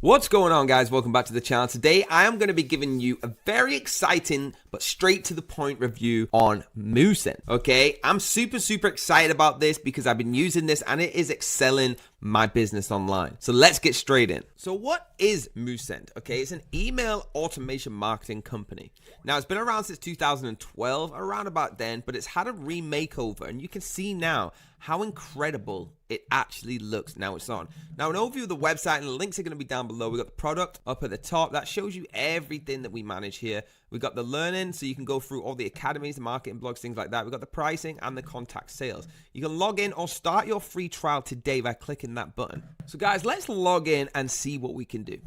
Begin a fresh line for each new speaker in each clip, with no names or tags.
What's going on, guys? Welcome back to the channel. Today I am going to be giving you a very exciting but straight to the point review on Moosend. Okay, I'm super excited about this because I've been using this and it is excelling my business online. So let's get straight in. So what is Moosend? Okay, it's an email automation marketing company. Now it's been around since 2012, around about then, but it's had a remakeover, and you can see now how incredible it actually looks now it's on. Now, an overview of the website, and the links are going to be down below. We got the product up at the top that shows you everything that we manage here. We got the learning, so you can go through all the academies, the marketing blogs, things like that. We got the pricing and the contact sales. You can log in or start your free trial today by clicking that button. So guys, let's log in and see what we can do.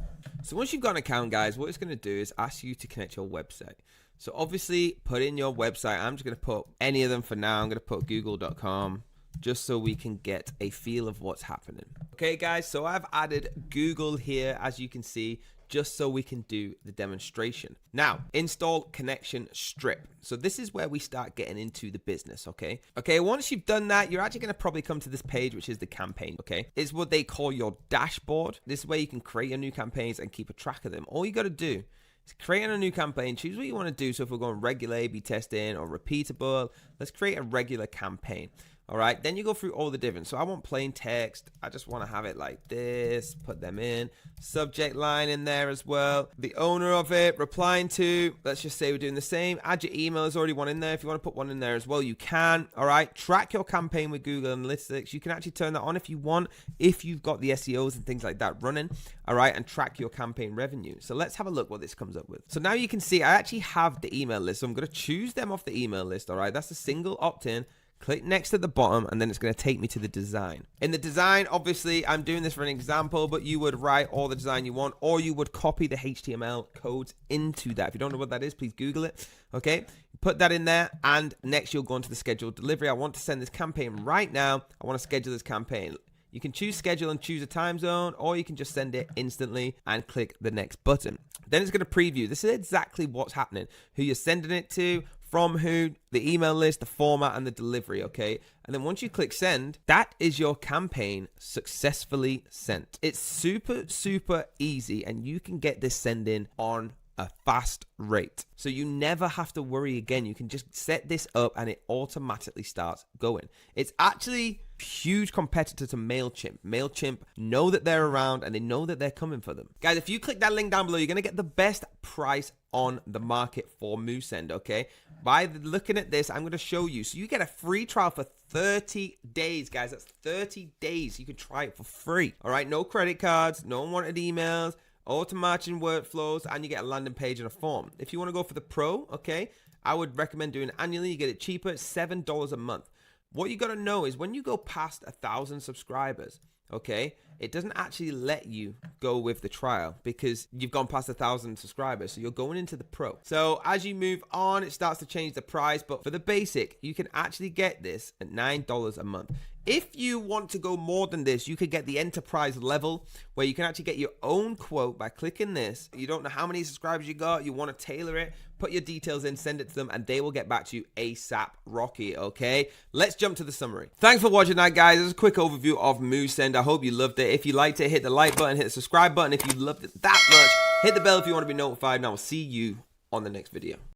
So once you've got an account, guys, what it's going to do is ask you to connect your website. So obviously put in your website. I'm just going to put any of them for now. I'm going to put google.com. just so we can get a feel of what's happening. Okay, guys, so I've added Google here, as you can see, just so we can do the demonstration. Now, install connection strip. So this is where we start getting into the business, okay? Okay, once you've done that, you're actually gonna probably come to this page, which is the campaign, okay? It's what they call your dashboard. This is where you can create your new campaigns and keep a track of them. All you gotta do is create a new campaign, choose what you wanna do. So if we're going regular A/B testing or repeatable, let's create a regular campaign. All right, then you go through all the different. So I want plain text. I just want to have it like this, put them in. Subject line in there as well. The owner of it, replying to, let's just say we're doing the same. Add your email, there's already one in there. If you want to put one in there as well, you can. All right, track your campaign with Google Analytics. You can actually turn that on if you want, if you've got the SEOs and things like that running. All right, and track your campaign revenue. So let's have a look what this comes up with. So now you can see I actually have the email list. So I'm going to choose them off the email list. All right, that's a single opt-in. Click next at the bottom, and then it's going to take me to the design. In the design, obviously, I'm doing this for an example, but you would write all the design you want, or you would copy the HTML codes into that. If you don't know what that is, please Google it. Okay, put that in there, and next you'll go into the scheduled delivery. I want to send this campaign right now. I want to schedule this campaign. You can choose schedule and choose a time zone, or you can just send it instantly and click the next button. Then it's going to preview. This is exactly what's happening, who you're sending it to, from who, the email list, the format, and the delivery, okay? And then once you click send, that is your campaign successfully sent. It's super easy, and you can get this sending on a fast rate. So you never have to worry again. You can just set this up and it automatically starts going. It's actually a huge competitor to MailChimp. MailChimp know that they're around and they know that they're coming for them. Guys, if you click that link down below, you're going to get the best price on the market for Moosend, okay? By looking at this, I'm going to show you. So you get a free trial for 30 days, guys. That's 30 days. You can try it for free. All right, no credit cards, no unwanted emails, auto-matching workflows, and you get a landing page and a form. If you want to go for the pro, okay, I would recommend doing it annually. You get it cheaper. It's $7 a month. What you got to know is when you go past 1,000 subscribers, okay, it doesn't actually let you go with the trial because you've gone past 1,000 subscribers. So you're going into the pro. So as you move on, it starts to change the price. But for the basic, you can actually get this at $9 a month. If you want to go more than this, you could get the enterprise level where you can actually get your own quote by clicking this. You don't know how many subscribers you got. You want to tailor it. Put your details in, send it to them, and they will get back to you ASAP Rocky, okay? Let's jump to the summary. Thanks for watching that, guys. This is a quick overview of Moosend. I hope you loved it. If you liked it, hit the like button, hit the subscribe button. If you loved it that much, hit the bell if you want to be notified, and I will see you on the next video.